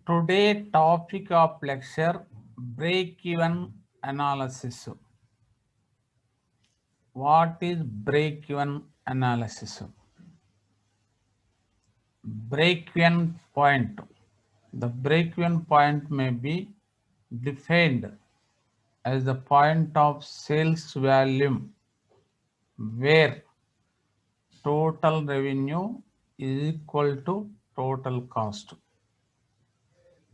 Today topic of lecture, break-even analysis. What is break-even analysis? Break-even point. The break-even point may be defined as the point of sales volume where total revenue is equal to total cost.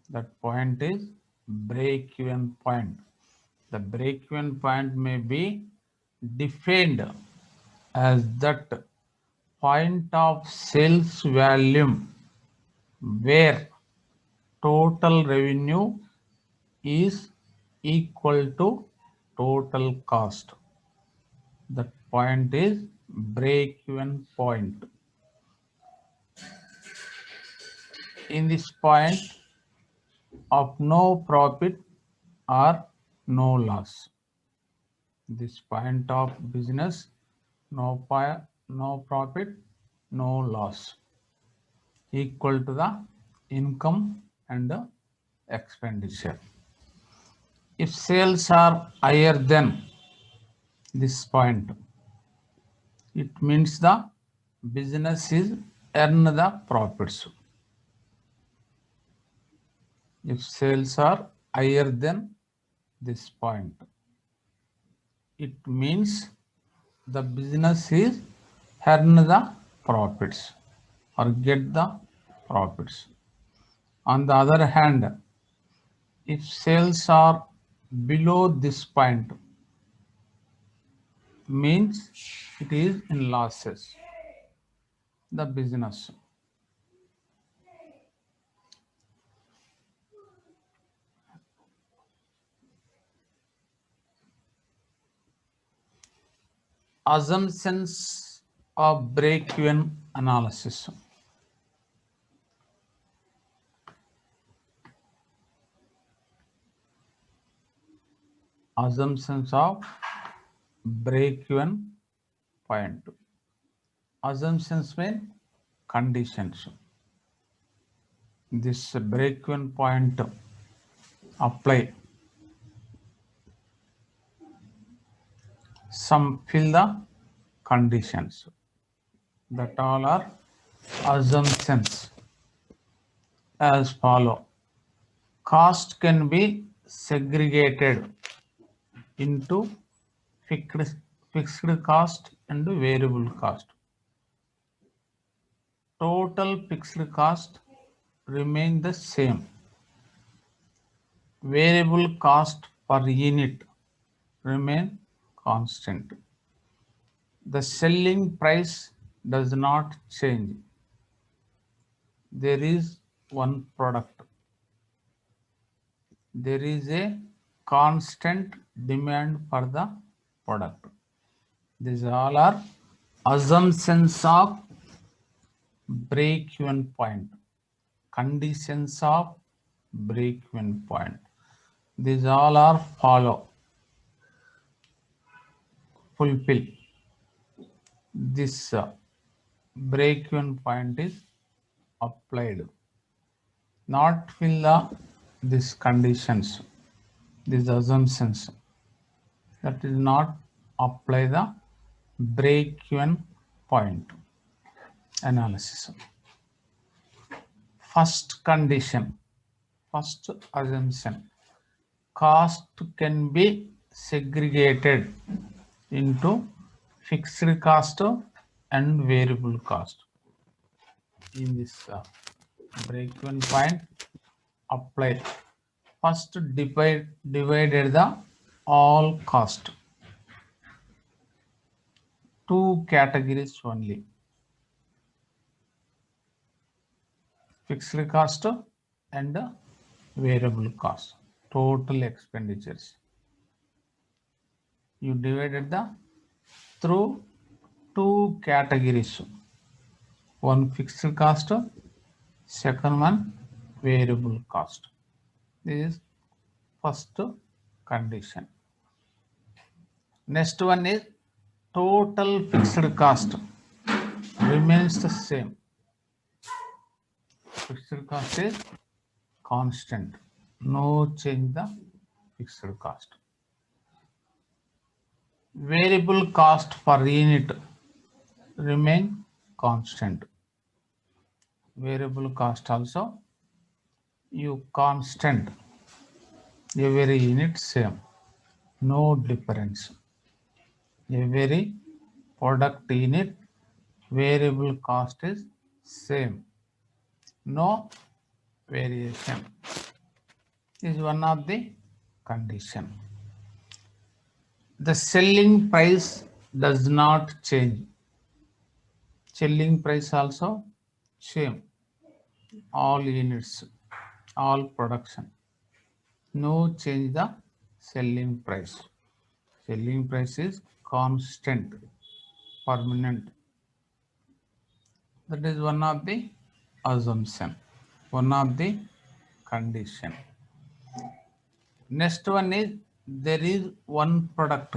That point is break-even point. The break-even point may be defined as that point of sales volume where total revenue is equal to total cost. That point is break-even point. In this point of no profit or no loss. This point of business, no profit, no loss, equal to the income and the expenditure. If sales are higher than this point, it means the business is earn the profits. If sales are higher than this point, it means the business is earn the profits or get the profits. On the other hand, if sales are below this point, means it is in losses, the business. Assumptions of break-even analysis. Assumptions of break-even point. Assumptions mean conditions. This break-even point apply. Some fill the conditions. That all are assumptions as follow. Cost can be segregated into fixed cost and variable cost. Total fixed cost remain the same. Variable cost per unit remain constant. The selling price does not change. There is one product. There is a constant demand for the product. These all are assumptions of break-even point, conditions of break-even point. These all are follow, fulfill. This break-even point is applied. Not fill these conditions, these assumptions. That is not apply the break-even point analysis. First condition, first assumption, cost can be segregated into fixed cost and variable cost. In this break-even point apply. First divided the all cost. Two categories only. Fixed cost and variable cost. Total expenditures. You divided the through two categories. One fixed cost, second one variable cost. This is first condition. Next one is total fixed cost remains the same. Fixed cost is constant. No change the fixed cost. Variable cost per unit remain constant. Variable cost also you constant. Every unit same. No difference. Every product unit variable cost is same. No variation is one of the condition. The selling price does not change. Selling price also same. All units, all production. No change the selling price. Selling price is constant, permanent. That is one of the assumption, one of the condition. Next one is there is one product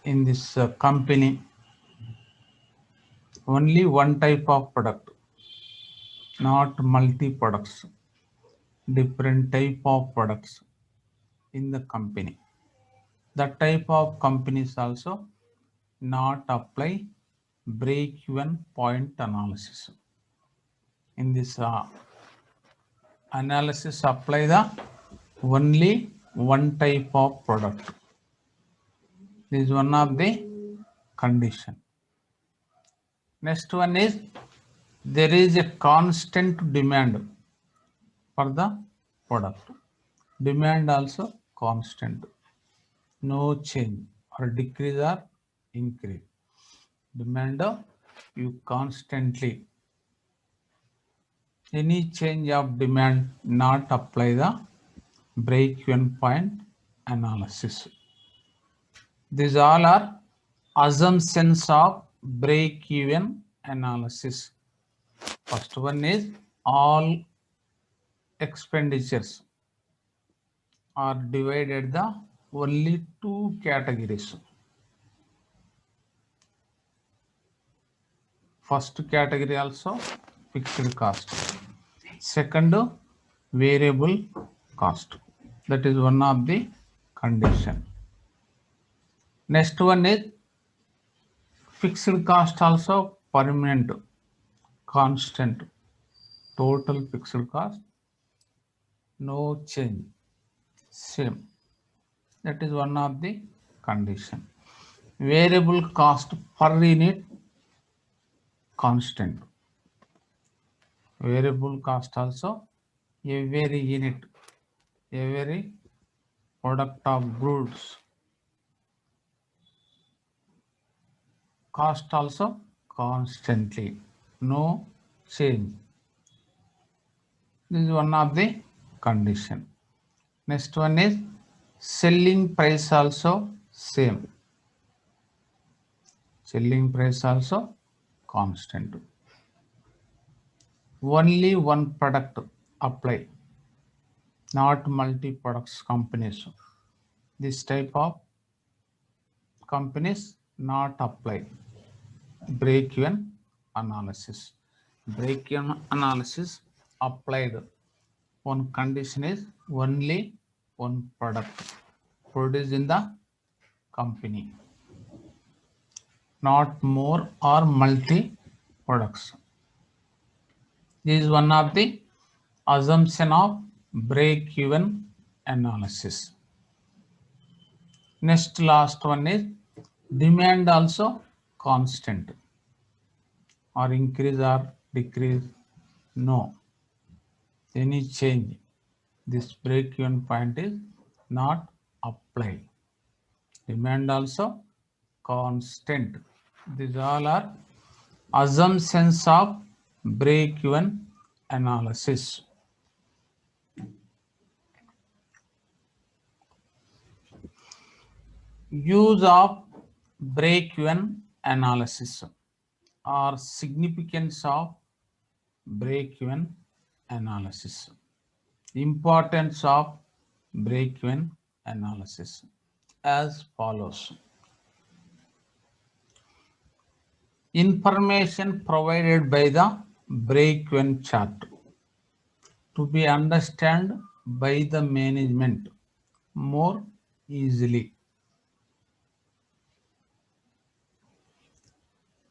in this company, only one type of product, not multi products, different type of products in the company. That type of companies also not apply break-even point analysis. In this analysis, apply the only one type of product. This is one of the condition. Next one is there is a constant demand for the product. Demand also constant. No change or decrease or increase. Demand you constantly. Any change of demand not apply the break-even point analysis. These all are assumptions of break-even analysis. First one is all expenditures are divided the only two categories. First category also fixed cost. Second, variable cost. That is one of the condition. Next one is fixed cost also permanent, constant, total fixed cost, no change, same. That is one of the condition. Variable cost per unit, constant. Variable cost also every unit, every product of goods. Cost also constantly, no change. This is one of the condition. Next one is selling price also same. Selling price also constant. Only one product apply, not multi products companies. This type of companies not apply break-even analysis. Break-even analysis applied. One condition is only one product produced in the company, not more or multi products. This is one of the assumption of break-even analysis. Next, last one is demand also constant or increase or decrease, no. Any change, this break-even point is not applied. Demand also constant. These all are assumptions of break-even analysis. Use of break-even analysis or significance of break-even analysis. Importance of break-even analysis as follows. Information provided by the break-even chart. to be understood by the management more easily.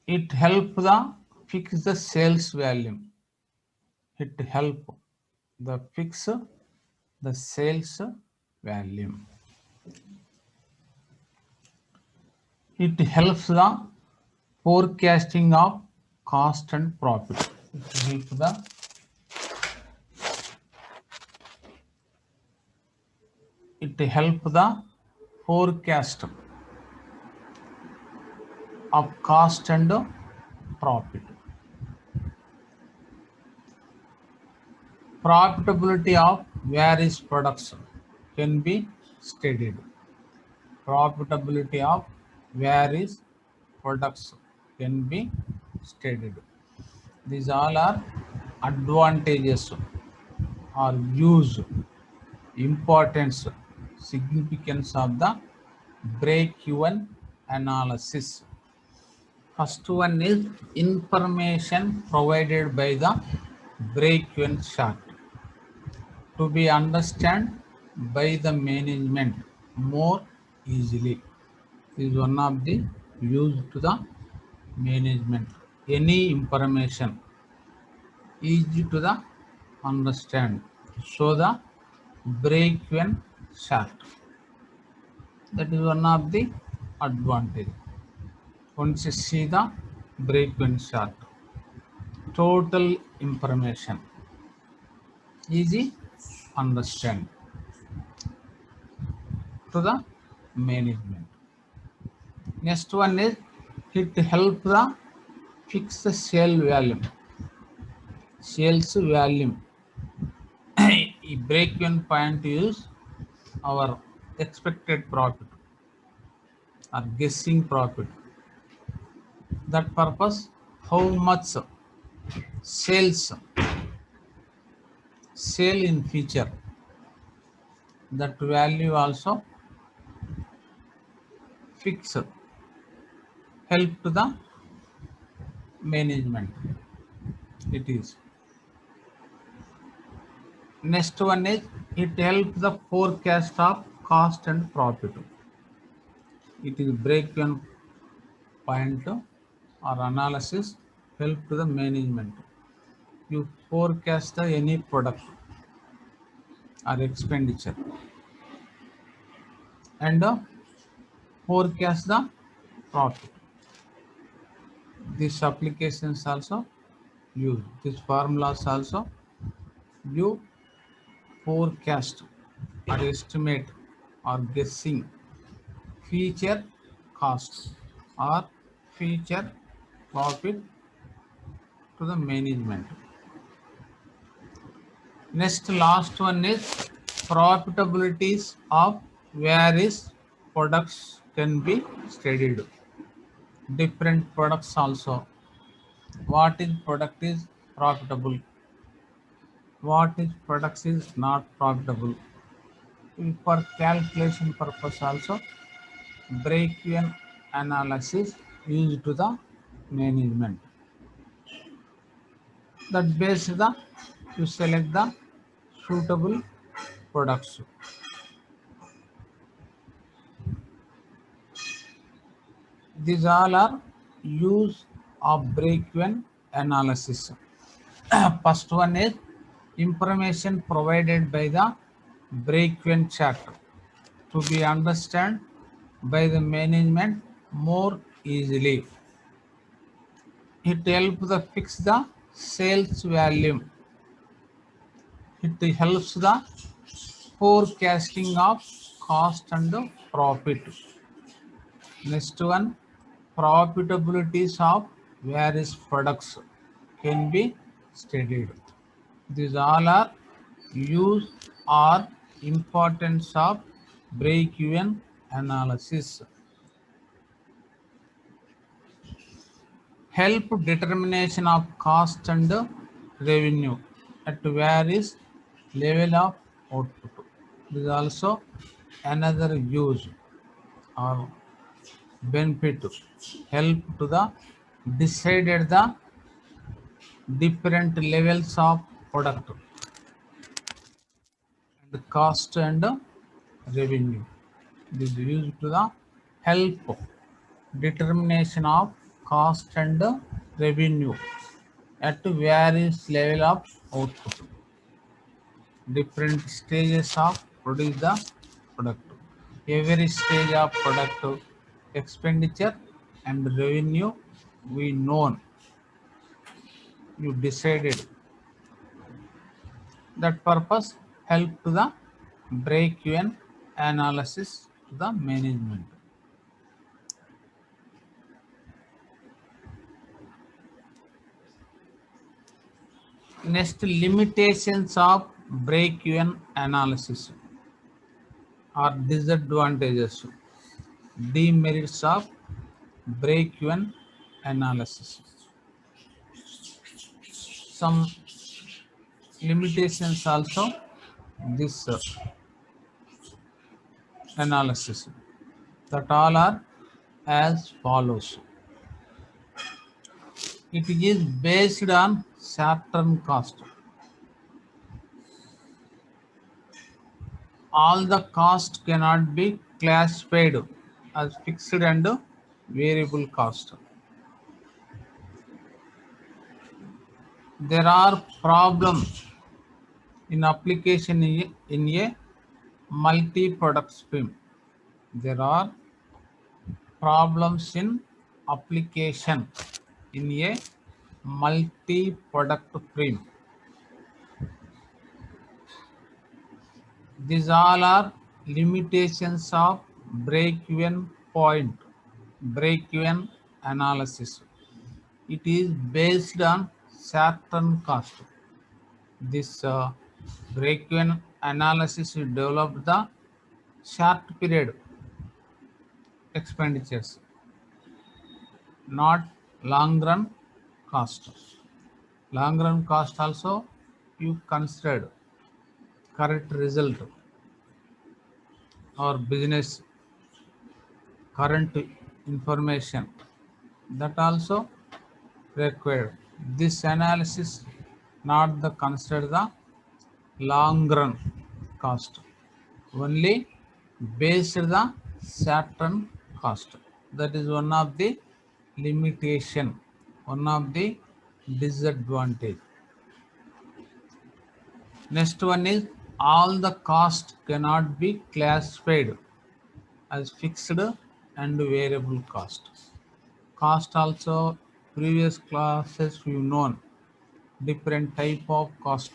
It help the fix the sales volume. It help the fix the sales volume. It helps the forecasting of cost and profit. It help the forecast of cost and profit. Profitability of various products can be studied. Profitability of various products can be studied. These all are advantages or use, importance, significance of the break-even analysis. First one is information provided by the break-even chart to be understood by the management more easily. This is one of the use to the management. Any information easy to the understand. So the break-even chart. That is one of the advantage. Once you see the break-even chart, total information easy understand to the management. Next one is it help the fix the sale volume. Sales volume. Break-even point is our expected profit or guessing profit. That purpose, how much sales sale in future, that value also fix, help to the management. It is. Next one is it helps the forecast of cost and profit. It is break-even point or analysis help to the management. You forecast the any product or expenditure and forecast the profit. These applications also use these formulas also. You forecast or estimate or guessing future cost or future profit to the management. Next, last one is profitabilities of various products can be studied. Different products also. What is product is profitable? What is product is not profitable? For calculation purpose also, break-even analysis used to the management. That based the you select the suitable products. These all are use of break-even analysis. First one is information provided by the break-even chart to be understood by the management more easily. It helps the fix the sales volume. It helps the forecasting of cost and profit. Next one, profitabilities of various products can be studied. These all are use or importance of break-even analysis. Help determination of cost and revenue at various level of output. This is also another use or benefit. Help to the decided the different levels of product. the cost and revenue. It is used to the help determination of cost and revenue at various level of output, different stages of produce the product. Every stage of product expenditure and revenue we known, you decided. That purpose help to the break-even analysis to the management. Next, limitations of break-even analysis or disadvantages, demerits of break-even analysis. Some limitations also this analysis, that all are as follows. It is based on short-term cost. All the cost cannot be classified as fixed and variable cost. There are problems in application in a multi-product stream. There are problems in application in a multi-product stream. These all are limitations of break-even point, break-even analysis. It is based on certain cost. This break-even analysis will develop the short period expenditures, not long run cost. Long run cost also you considered correct result or business current information, that also required. This analysis not the consider the long run cost, only based the certain cost. That is one of the limitation, one of the disadvantage. Next one is all the cost cannot be classified as fixed and variable cost. Cost also previous classes we known different type of cost,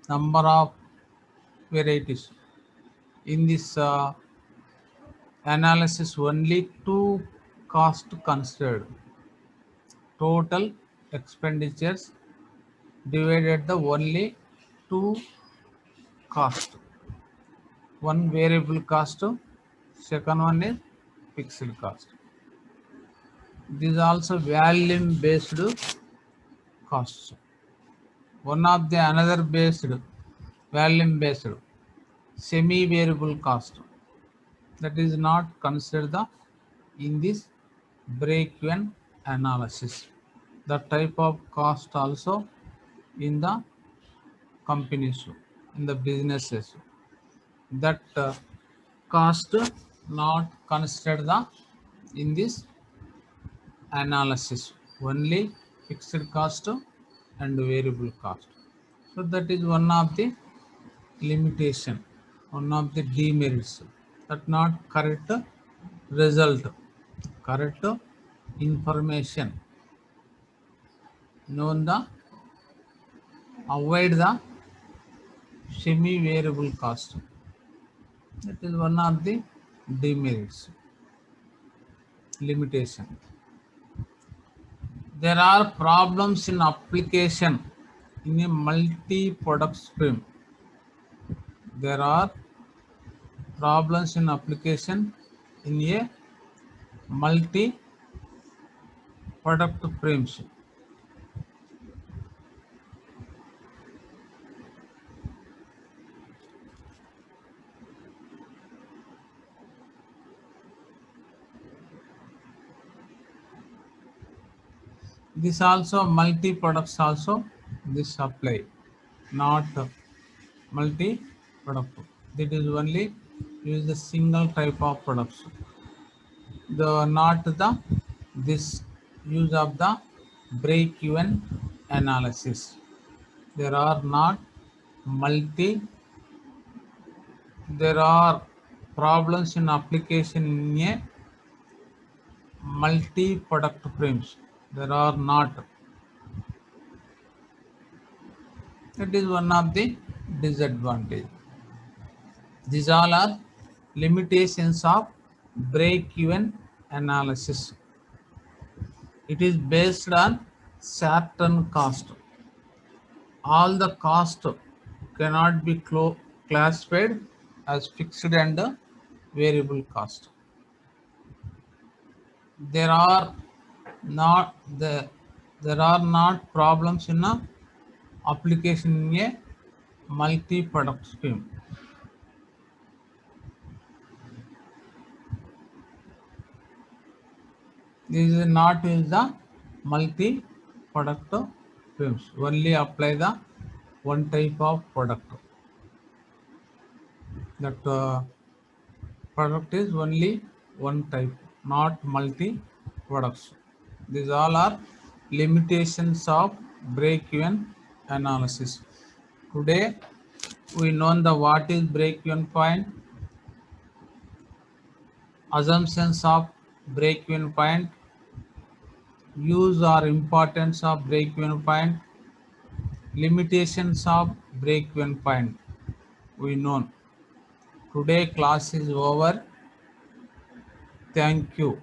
number of varieties. In this analysis only two cost considered, total expenditures divided the only two cost, one variable cost, second one is fixed cost. This is also volume based costs. One of the another based volume based semi variable cost, that is not considered the in this break even analysis. The type of cost also in the companies, in the businesses, that cost not considered the in this analysis, only fixed cost and variable cost. So that is one of the limitation, one of the demerits, that not correct result, correct information, known the avoid the semi variable cost. That is one of the demerits, limitation. There are problems in application in a multi-product stream. There are problems in application in a multi-product streams. This also multi products also this apply, not multi product. That is only use the single type of products. The not the this use of the break even analysis. There are not multi. There are problems in application in a multi product frames. There are not. That is one of the disadvantage. These all are limitations of break-even analysis. It is based on certain cost. All the cost cannot be classified as fixed and variable cost. There are not there are not problems in a application in a multi-product scheme. This is not use the multi-product films. Only apply the one type of product. That product is only one type, not multi products. These all are limitations of break-even analysis. Today we know the what is break-even point, assumptions of break-even point, use or importance of break-even point, limitations of break-even point. We know. Today class is over. Thank you.